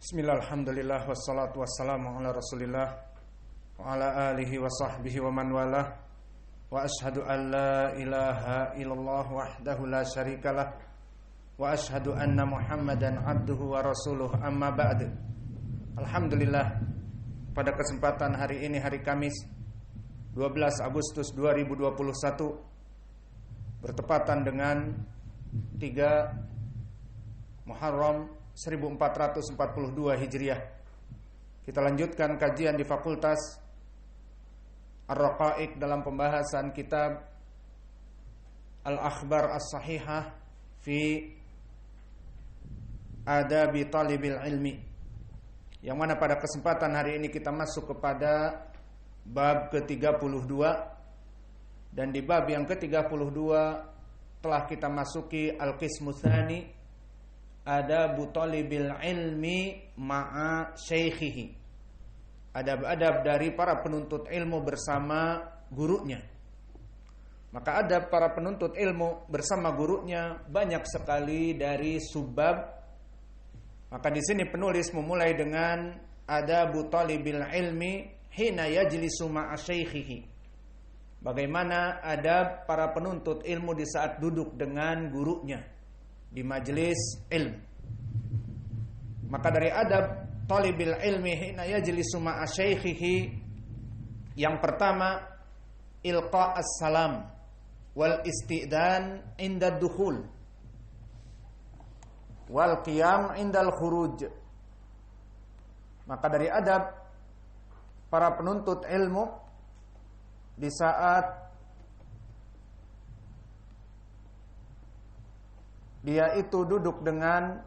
Bismillah, alhamdulillah, wassalatu wassalamu ala rasulillah wa ala alihi wa sahbihi wa man walah. Wa ashadu an la ilaha illallah wahdahu la syarikalah wa ashadu anna muhammadan abduhu wa rasuluh, amma ba'd. Alhamdulillah, pada kesempatan hari ini, hari Kamis 12 Agustus 2021, bertepatan dengan 3 Muharram 1442 Hijriah. Kita lanjutkan kajian di Fakultas Ar-Raqaiq dalam pembahasan kitab Al-Akhbar As-Sahihah fi Adabi Talibil Ilmi, yang mana pada kesempatan hari ini kita masuk kepada bab ke-32. Dan di bab yang ke-32 telah kita masuki Al-Qismu Tsani, Adabu Talibil Ilmi ma'a Syaikhihi, adab-adab dari para penuntut ilmu bersama gurunya. Maka adab para penuntut ilmu bersama gurunya banyak sekali dari subbab. Maka di sini penulis memulai dengan Adabu Talibil Ilmi hina yajlisu ma'a Syaikhihi, bagaimana adab para penuntut ilmu di saat duduk dengan gurunya di majelis ilmu. Maka dari adab talibil ilmi hina yajlisu ma'a syaikhihi, yang pertama ilqa as-salam wal isti'dan inda dukhul wal qiyam indal khuruj. Maka dari adab para penuntut ilmu di saat dia itu duduk dengan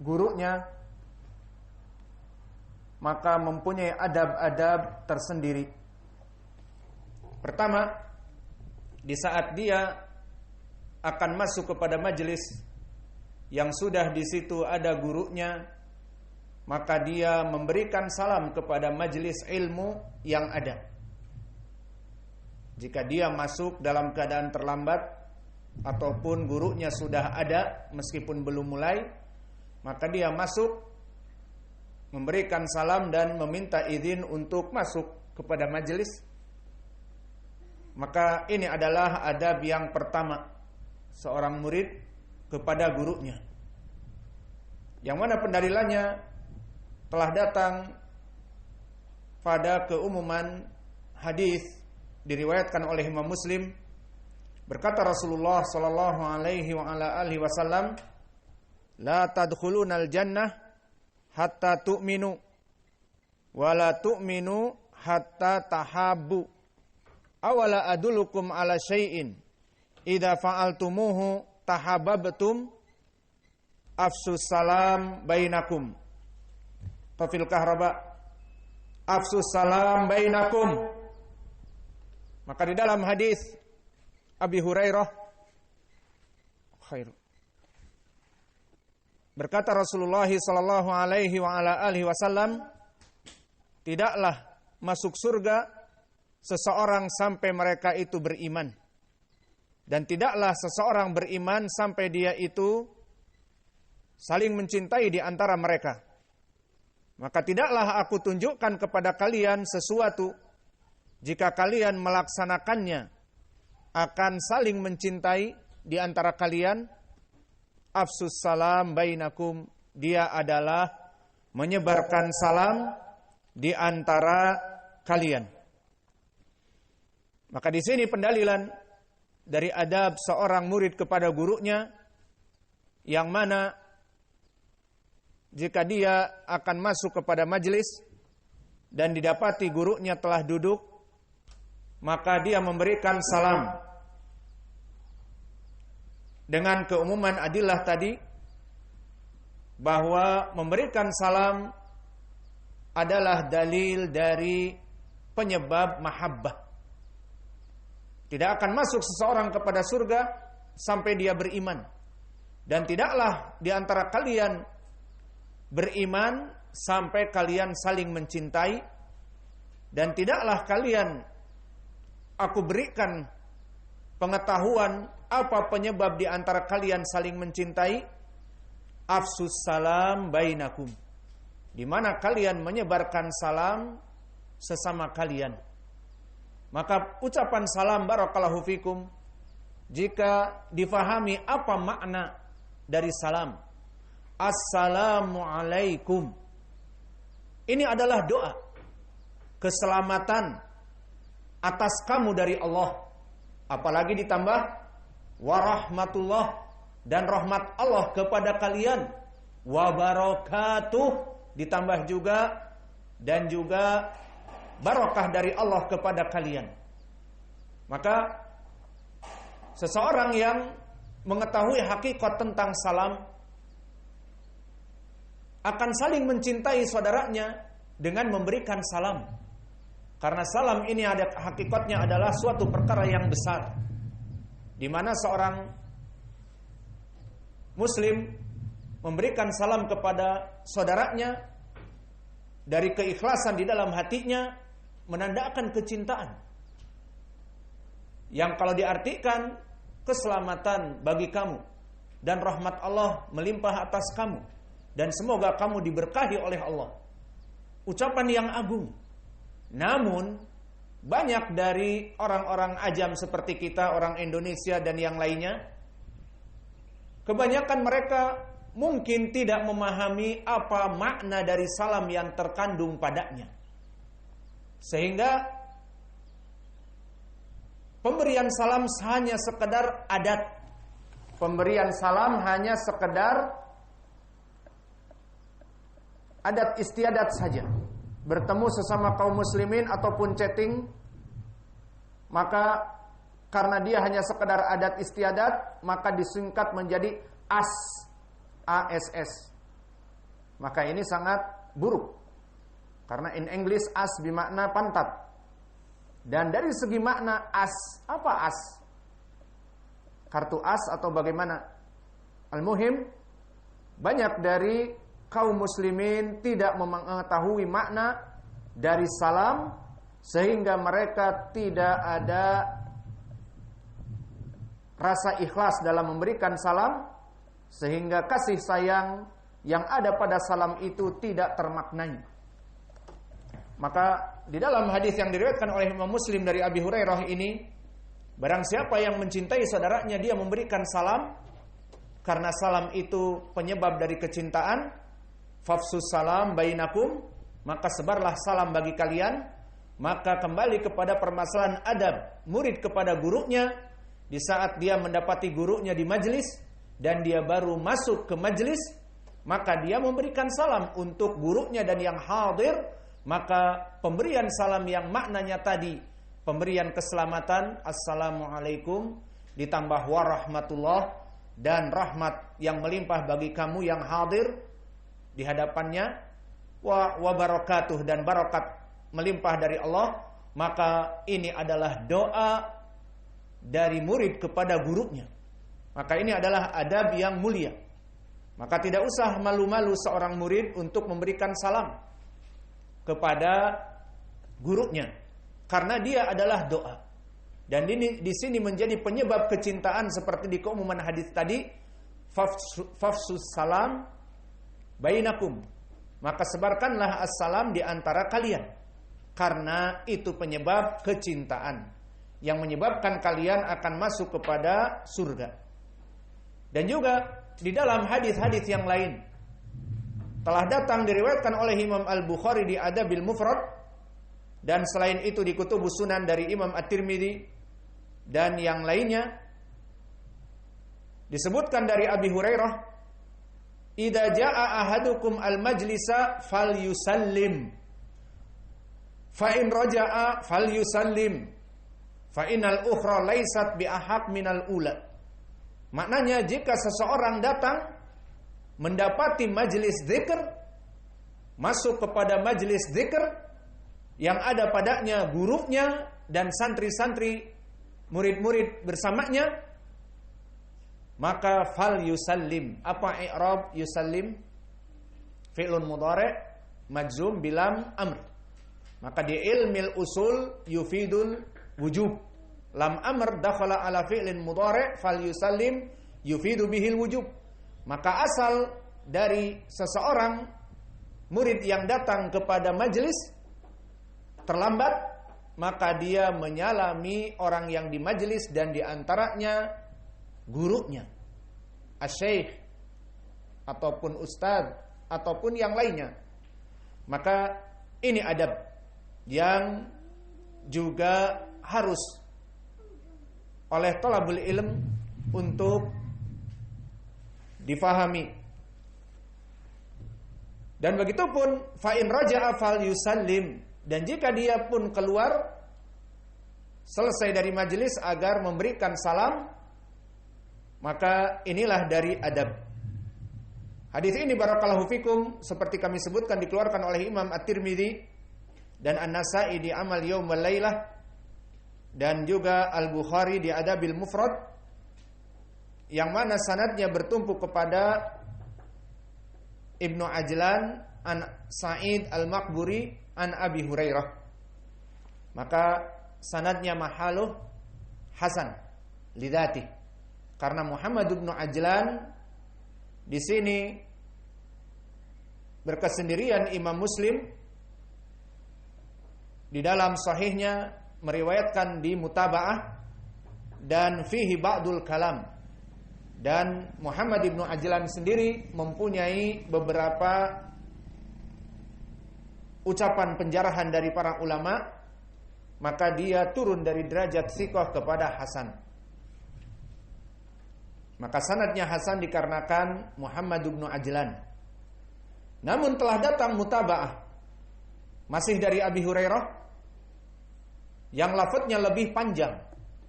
gurunya, maka mempunyai adab-adab tersendiri. Pertama, di saat dia akan masuk kepada majelis yang sudah di situ ada gurunya, maka dia memberikan salam kepada majelis ilmu yang ada. Jika dia masuk dalam keadaan terlambat ataupun gurunya sudah ada meskipun belum mulai, maka dia masuk, memberikan salam dan meminta izin untuk masuk kepada majelis. Maka ini adalah adab yang pertama seorang murid kepada gurunya, yang mana pendalilannya telah datang pada keumuman hadis diriwayatkan oleh Imam Muslim. Berkata Rasulullah sallallahu alaihi wa ala alihi wasallam, la tadkhulunal jannah hatta tu'minu wa la tu'minu hatta tahabbu. Awala adulukum ala syai'in idza fa'altumuhu tahabbabtum afsus salam bainakum. Fafil kahraba afsus salam bainakum. Maka di dalam hadis Abi Hurairah berkata Rasulullah sallallahu alaihi wa ala alihi wasallam, tidaklah masuk surga seseorang sampai mereka itu beriman, dan tidaklah seseorang beriman sampai dia itu saling mencintai di antara mereka. Maka tidaklah aku tunjukkan kepada kalian sesuatu, jika kalian melaksanakannya akan saling mencintai di antara kalian. Afsus salam bainakum, dia adalah menyebarkan salam di antara kalian. Maka di sini pendalilan dari adab seorang murid kepada gurunya, yang mana jika dia akan masuk kepada majelis dan didapati gurunya telah duduk, maka dia memberikan salam. Dengan keumuman adillah tadi, bahwa memberikan salam adalah dalil dari penyebab mahabbah. Tidak akan masuk seseorang kepada surga sampai dia beriman. Dan tidaklah di antara kalian beriman sampai kalian saling mencintai. Dan tidaklah kalian aku berikan pengetahuan apa penyebab di antara kalian saling mencintai afsus salam bainakum, di mana kalian menyebarkan salam sesama kalian. Maka ucapan salam barakallahu fikum, jika difahami apa makna dari salam, assalamualaikum, ini adalah doa keselamatan atas kamu dari Allah. Apalagi ditambah warahmatullah, dan rahmat Allah kepada kalian, wabarakatuh, ditambah juga dan juga barakah dari Allah kepada kalian. Maka seseorang yang mengetahui hakikat tentang salam akan saling mencintai saudaranya dengan memberikan salam. Karena salam ini ada hakikatnya adalah suatu perkara yang besar, di mana seorang muslim memberikan salam kepada saudaranya dari keikhlasan di dalam hatinya, menandakan kecintaan yang kalau diartikan keselamatan bagi kamu dan rahmat Allah melimpah atas kamu dan semoga kamu diberkahi oleh Allah. Ucapan yang agung. Namun banyak dari orang-orang ajam seperti kita, orang Indonesia dan yang lainnya, kebanyakan mereka mungkin tidak memahami apa makna dari salam yang terkandung padanya. Sehingga pemberian salam hanya sekedar adat. Pemberian salam hanya sekedar adat istiadat saja. Bertemu sesama kaum muslimin ataupun chatting, maka karena dia hanya sekedar adat istiadat, maka disingkat menjadi ASS. Maka ini sangat buruk. Karena in English as bermakna pantat. Dan dari segi makna as, apa as? Kartu as atau bagaimana? Al-muhim, banyak dari kaum muslimin tidak mengetahui makna dari salam, sehingga mereka tidak ada rasa ikhlas dalam memberikan salam, sehingga kasih sayang yang ada pada salam itu tidak termaknai. Maka di dalam hadis yang diriwayatkan oleh Imam Muslim dari Abi Hurairah ini, barang siapa yang mencintai saudaranya dia memberikan salam, karena salam itu penyebab dari kecintaan. Fafsus salam bainakum, maka sebarlah salam bagi kalian. Maka kembali kepada permasalahan adab murid kepada gurunya. Di saat dia mendapati gurunya di majelis dan dia baru masuk ke majelis, maka dia memberikan salam untuk gurunya dan yang hadir. Maka pemberian salam yang maknanya tadi pemberian keselamatan, assalamualaikum, ditambah warahmatullah, dan rahmat yang melimpah bagi kamu yang hadir di hadapannya, wa barakatuh, dan barakat melimpah dari Allah. Maka ini adalah doa dari murid kepada gurunya. Maka ini adalah adab yang mulia. Maka tidak usah malu-malu seorang murid untuk memberikan salam kepada gurunya, karena dia adalah doa. Dan ini di sini menjadi penyebab kecintaan seperti di keumuman hadis tadi, fafsus salam bainakum, maka sebarkanlah assalam di antara kalian, karena itu penyebab kecintaan yang menyebabkan kalian akan masuk kepada surga. Dan juga di dalam hadis-hadis yang lain telah datang diriwayatkan oleh Imam Al-Bukhari di Adabil Mufrad, dan selain itu di Kutubus Sunan dari Imam At-Tirmidzi dan yang lainnya, disebutkan dari Abi Hurairah, idza jaa ahadukum al-majlisa falyusallim, fa in raja'a falyusallim, fa innal ukhra laysat bi ahaq minal ula. Maknanya, jika seseorang datang mendapati majelis zikir, masuk kepada majelis zikir yang ada padanya gurunya dan santri-santri murid-murid bersamanya, maka fal yusallim. Apa i'rab yusallim? Fi'lun mudhari' majzum bilam amr. Maka di ilmil usul yufidul wujub. Lam amr dakhala ala fi'lin mudhari' fal yusallim yufidu bihil wujub. Maka asal dari seseorang murid yang datang kepada majelis terlambat, maka dia menyalami orang yang di majelis dan diantaranya gurunya, asy-syaikh ataupun ustadz ataupun yang lainnya. Maka ini adab yang juga harus oleh thalabul ilm untuk difahami. Dan begitupun fa in raja'a fal yusallim, dan jika dia pun keluar selesai dari majelis agar memberikan salam, maka inilah dari adab. Hadis ini barakallahu fikum seperti kami sebutkan dikeluarkan oleh Imam At-Tirmidzi dan An-Nasa'i di Amal Yaum wal Lailah, dan juga Al-Bukhari di Adabil Mufrad, yang mana sanadnya bertumpu kepada Ibnu Ajlan an Sa'id Al-Maqburi an Abi Hurairah. Maka sanadnya mahaluh hasan lidzati, karena Muhammad bin Ajlan di sini berkesendirian. Imam Muslim di dalam sahihnya meriwayatkan di mutaba'ah dan fihi ba'dul kalam, dan Muhammad ibnu Ajlan sendiri mempunyai beberapa ucapan penjarahan dari para ulama, maka dia turun dari derajat thiqah kepada hasan. Maka sanadnya hasan dikarenakan Muhammad ibnu Ajlan. Namun telah datang mutaba'ah masih dari Abi Hurairah yang lafadznya lebih panjang,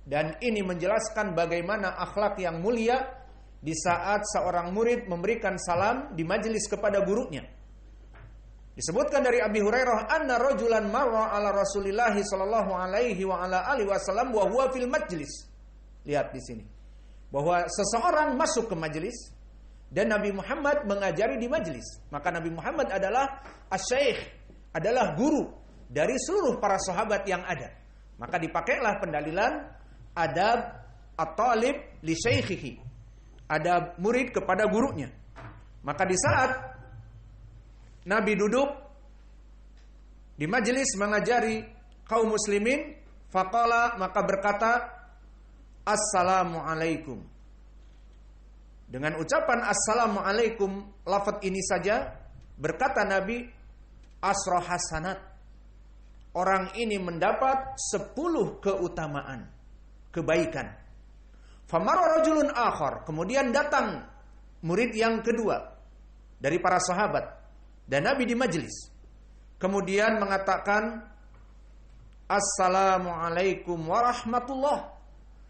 dan ini menjelaskan bagaimana akhlak yang mulia di saat seorang murid memberikan salam di majelis kepada gurunya. Disebutkan dari Abi Hurairah, anna rajulan marra ala Rasulillah sallallahu alaihi wa ala alihi wasallam wa huwa fil majlis. Lihat di sini bahwa seseorang masuk ke majelis dan Nabi Muhammad mengajari di majelis. Maka Nabi Muhammad adalah asy-syaikh, adalah guru dari seluruh para sahabat yang ada. Maka dipakailah pendalilan adab at-talib li syaikhihi, adab murid kepada gurunya. Maka di saat Nabi duduk di majelis mengajari kaum muslimin, faqala, maka berkata, Assalamualaikum. Dengan ucapan Assalamualaikum, lafaz ini saja, berkata Nabi, asra hasanat. Orang ini mendapat 10 keutamaan, kebaikan. Famara rajulun akhar, kemudian datang murid yang kedua dari para sahabat dan Nabi di majelis. Kemudian mengatakan, Assalamualaikum warahmatullah.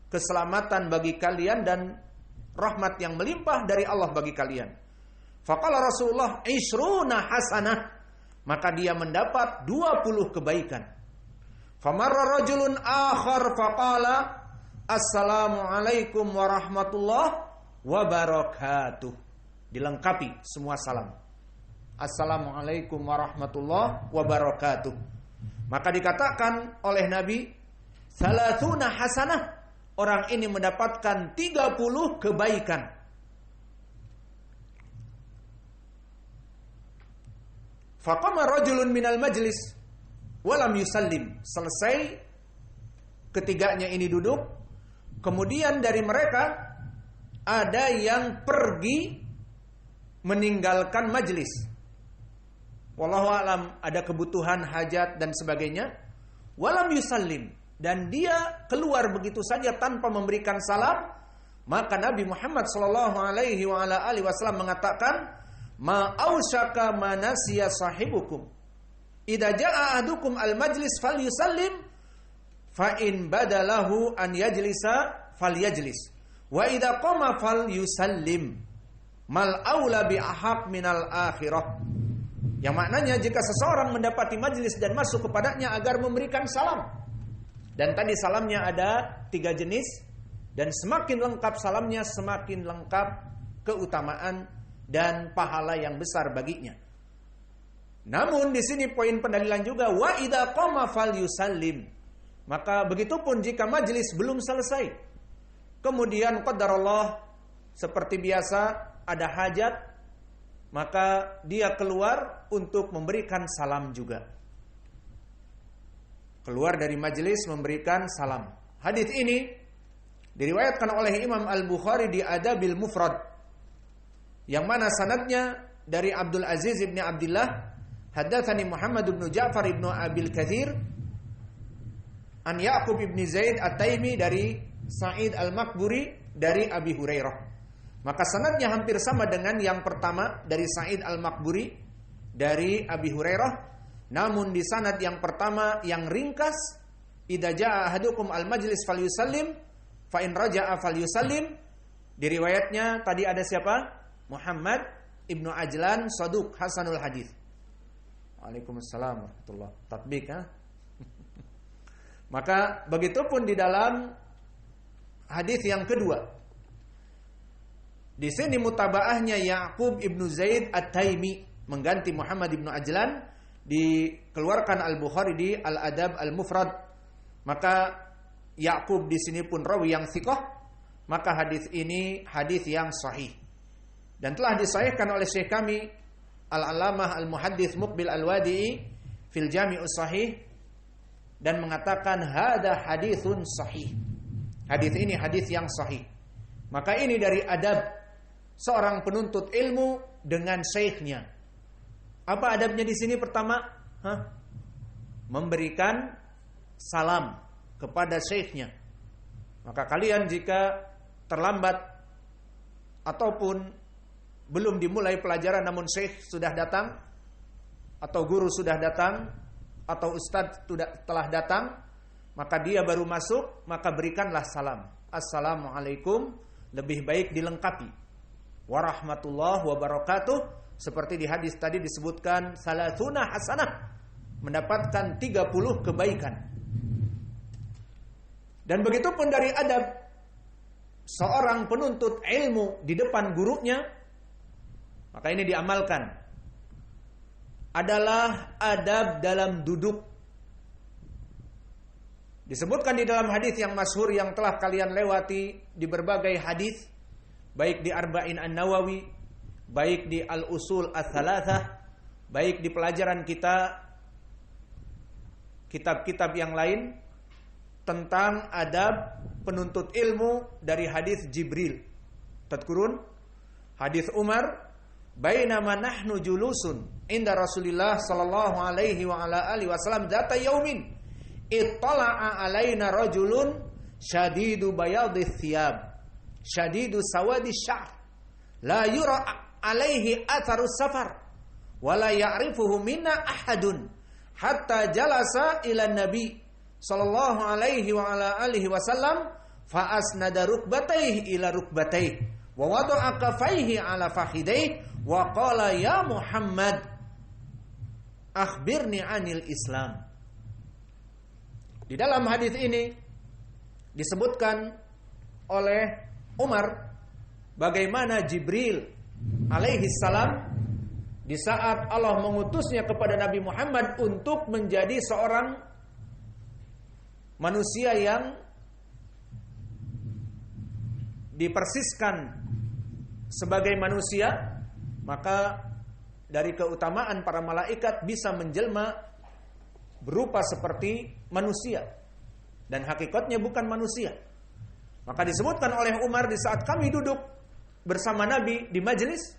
Keselamatan bagi kalian dan rahmat yang melimpah dari Allah bagi kalian. Faqala Rasulullah, isruna hasanah. Maka dia mendapat 20 kebaikan. Famarra rajulun akhar faqala, Assalamualaikum warahmatullah wabarakatuh. Dilengkapi semua salam. Assalamualaikum warahmatullah wabarakatuh. Maka dikatakan oleh Nabi, salatuna hasanah. Orang ini mendapatkan 30 kebaikan. Faqama rajulun minal majlis walam yusallim. Selesai ketiganya ini duduk, kemudian dari mereka ada yang pergi meninggalkan majlis. Wallahu a'lam, ada kebutuhan, hajat dan sebagainya. Walam yusallim, dan dia keluar begitu saja tanpa memberikan salam. Maka Nabi Muhammad sallallahu alaihi wa ala alihi wasallam mengatakan, ma ausyaka manasiya sahibukum idza jaa ahadukum al majlis falyusallim fa in badalahu an yajlisa falyajlis wa idza qama falyusallim mal aula bi ahaq minal akhirah. Yang maknanya jika seseorang mendapati majlis dan masuk kepadanya agar memberikan salam. Dan tadi salamnya ada 3 jenis, dan semakin lengkap salamnya semakin lengkap keutamaan dan pahala yang besar baginya. Namun di sini poin pendalilan juga, wa idza qama falyusallim. Maka begitupun jika majelis belum selesai, kemudian qadarullah seperti biasa ada hajat, maka dia keluar untuk memberikan salam juga. Keluar dari majelis memberikan salam. Hadis ini diriwayatkan oleh Imam Al-Bukhari di Adabil Mufrad, yang mana sanadnya dari Abdul Aziz ibn Abdullah, haddatsani Muhammad ibn Ja'far ibn Abil Kathir an Ya'qub ibn Zaid At-Taimi dari Sa'id Al-Maqburi dari Abi Hurairah. Maka sanadnya hampir sama dengan yang pertama dari Sa'id Al-Maqburi dari Abi Hurairah, namun di sanad yang pertama yang ringkas, idza jaa ahadukum al-majlis falyusallim fa in raja'a falyusallim. Di riwayatnya tadi ada siapa? Muhammad ibnu Ajlan Saduq Hasanul Hadis. Waalaikumsalam warahmatullahi tatbik, ha? Maka begitupun di dalam hadis yang kedua. Di sini mutabaahnya Ya'qub ibnu Zaid At-Taimi mengganti Muhammad ibnu Ajlan, dikeluarkan Al-Bukhari di Al-Adab Al-Mufrad. Maka Ya'qub di sini pun rawi yang thiqah, maka hadis ini hadis yang sahih. Dan telah disahihkan oleh Syekh kami Al-Allamah Al-Muhaddits Muqbil Al-Wadi'i fil Jami'us Sahih, dan mengatakan hada haditsun sahih. Hadis ini hadis yang sahih. Maka ini dari adab seorang penuntut ilmu dengan syekhnya. Apa adabnya di sini? Pertama, memberikan salam kepada syekhnya. Maka kalian jika terlambat ataupun belum dimulai pelajaran namun syekh sudah datang, atau guru sudah datang, atau ustadz telah datang, maka dia baru masuk, maka berikanlah salam. Assalamualaikum, lebih baik dilengkapi. Warahmatullahi wabarakatuh, seperti di hadis tadi disebutkan salatuna hasanah, mendapatkan 30 kebaikan. Dan begitu pun dari adab seorang penuntut ilmu di depan gurunya, maka ini diamalkan, adalah adab dalam duduk. Disebutkan di dalam hadis yang masyhur yang telah kalian lewati di berbagai hadis, baik di Arba'in An-Nawawi, baik di Al-Usul Ats-Tsalatsah, baik di pelajaran kita kitab-kitab yang lain, tentang adab penuntut ilmu dari hadis Jibril. Tadkurun hadis Umar, bainama nahnu julusun inda Rasulillah sallallahu alaihi wa ala alihi wasallam dzata yaumin ittala'a alaina rajulun syadidu bayadhis thiyab syadidu sawadis sya'r la yura alaihi atharus safar wa la ya'rifuhu minna ahadun hatta jalasa ila nabi sallallahu alaihi wa ala alihi wasallam fa asnada rukbatayhi ila rukbatayhi wa wada'a kafayhi ala fakhidayhi wa qala ya Muhammad akhbirni anil Islam. Di dalam hadis ini disebutkan oleh Umar bagaimana Jibril alaihi salam di saat Allah mengutusnya kepada Nabi Muhammad untuk menjadi seorang manusia yang dipersiskan sebagai manusia, maka dari keutamaan para malaikat bisa menjelma berupa seperti manusia dan hakikatnya bukan manusia. Maka disebutkan oleh Umar, di saat kami duduk bersama Nabi di majelis,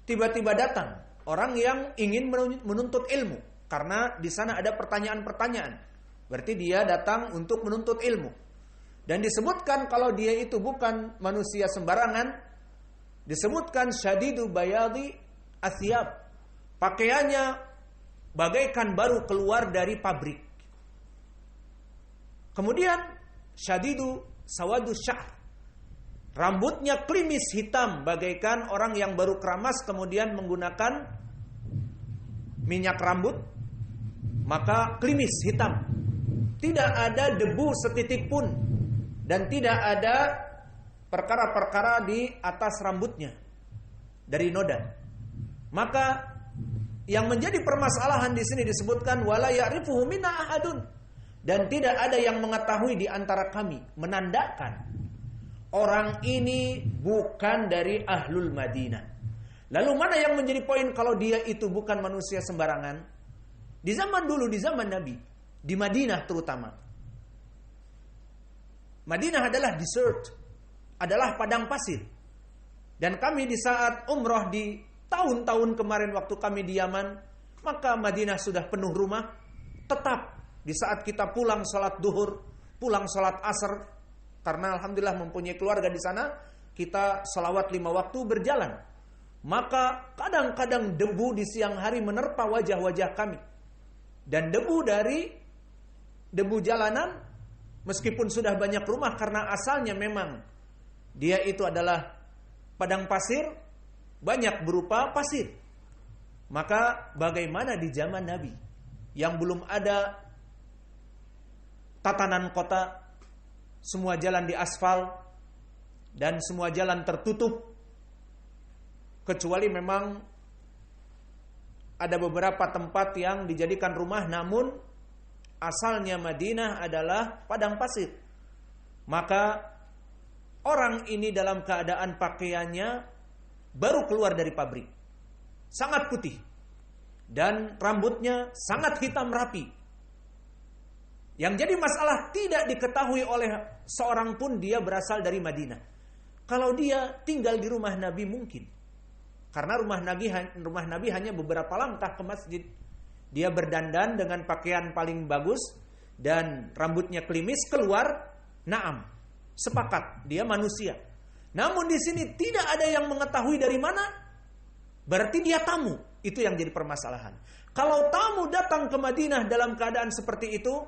tiba-tiba datang orang yang ingin menuntut ilmu, karena di sana ada pertanyaan-pertanyaan. Berarti dia datang untuk menuntut ilmu. Dan disebutkan kalau dia itu bukan manusia sembarangan, disebutkan syadidu bayadi athiyab, pakaiannya bagaikan baru keluar dari pabrik. Kemudian syadidu sawadus sya'r, rambutnya klimis hitam bagaikan orang yang baru keramas kemudian menggunakan minyak rambut, maka klimis hitam. Tidak ada debu setitik pun dan tidak ada perkara-perkara di atas rambutnya dari noda. Maka yang menjadi permasalahan di sini disebutkan wala ya'rifuhu minna ahadun, dan tidak ada yang mengetahui di antara kami, menandakan orang ini bukan dari ahlul Madinah. Lalu mana yang menjadi poin kalau dia itu bukan manusia sembarangan? Di zaman dulu, di zaman Nabi, di Madinah terutama. Madinah adalah desert, adalah padang pasir. Dan kami di saat umroh di tahun-tahun kemarin waktu kami di Yaman, maka Madinah sudah penuh rumah. Tetap di saat kita pulang sholat duhur, pulang sholat asar, karena alhamdulillah mempunyai keluarga di sana, kita sholawat 5 waktu berjalan. Maka kadang-kadang debu di siang hari menerpa wajah-wajah kami. Dan debu jalanan, meskipun sudah banyak rumah karena asalnya memang dia itu adalah padang pasir, banyak berupa pasir. Maka bagaimana di zaman Nabi yang belum ada tatanan kota, semua jalan diaspal dan semua jalan tertutup, kecuali memang ada beberapa tempat yang dijadikan rumah, namun asalnya Madinah adalah padang pasir. Maka orang ini dalam keadaan pakaiannya baru keluar dari pabrik, sangat putih, dan rambutnya sangat hitam rapi. Yang jadi masalah tidak diketahui oleh seorang pun dia berasal dari Madinah. Kalau dia tinggal di rumah Nabi mungkin, karena rumah Nabi hanya beberapa langkah ke masjid. Dia berdandan dengan pakaian paling bagus dan rambutnya klimis keluar, naam, sepakat dia manusia. Namun di sini tidak ada yang mengetahui dari mana, berarti dia tamu. Itu yang jadi permasalahan. Kalau tamu datang ke Madinah dalam keadaan seperti itu,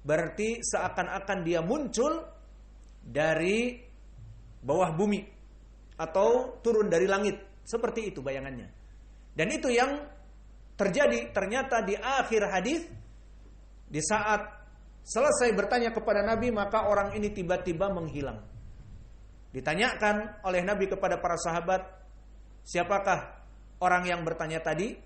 berarti seakan-akan dia muncul dari bawah bumi atau turun dari langit. Seperti itu bayangannya. Dan itu yang terjadi. Ternyata di akhir hadis, di saat selesai bertanya kepada Nabi, maka orang ini tiba-tiba menghilang. Ditanyakan oleh Nabi kepada para sahabat, siapakah orang yang bertanya tadi?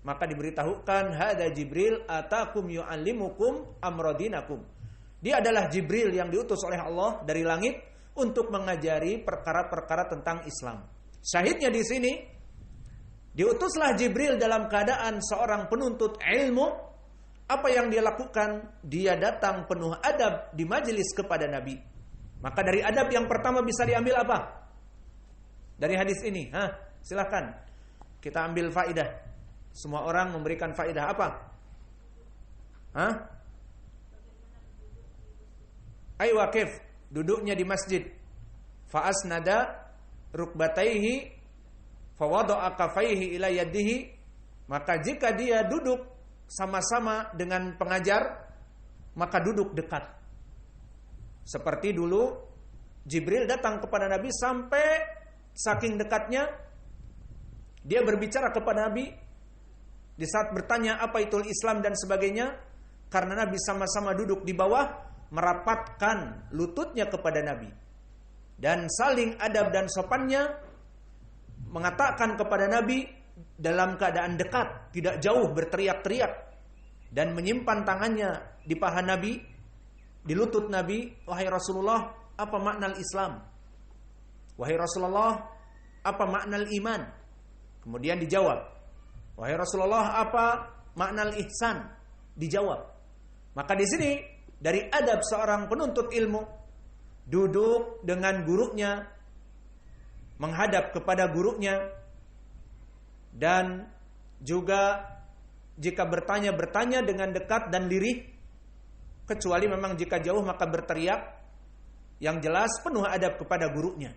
Maka diberitahukan, hada Jibril atakum yu'allimukum amradinakum. Dia adalah Jibril yang diutus oleh Allah dari langit untuk mengajari perkara-perkara tentang Islam. Syahidnya di sini, diutuslah Jibril dalam keadaan seorang penuntut ilmu. Apa yang dia lakukan? Dia datang penuh adab di majelis kepada Nabi. Maka dari adab yang pertama bisa diambil apa? Dari hadis ini, silakan kita ambil faidah. Semua orang memberikan faidah apa? Aywa kif, duduknya di masjid. Fa'asnada rukbataihi fawada'a kafaihi ila yadihi. Maka jika dia duduk sama-sama dengan pengajar, maka duduk dekat. Seperti dulu Jibril datang kepada Nabi sampai saking dekatnya dia berbicara kepada Nabi di saat bertanya apa itu Islam dan sebagainya, karena Nabi sama-sama duduk di bawah, merapatkan lututnya kepada Nabi dan saling adab dan sopannya, mengatakan kepada Nabi dalam keadaan dekat, tidak jauh, berteriak-teriak, dan menyimpan tangannya di paha Nabi, di lutut Nabi. Wahai Rasulullah, apa makna Islam? Wahai Rasulullah, apa makna iman? Kemudian dijawab, wahai Rasulullah, apa makna ihsan? Dijawab. Maka di sini dari adab seorang penuntut ilmu, duduk dengan gurunya, menghadap kepada gurunya, dan juga jika bertanya dengan dekat dan lirih, kecuali memang jika jauh maka berteriak, yang jelas penuh adab kepada gurunya.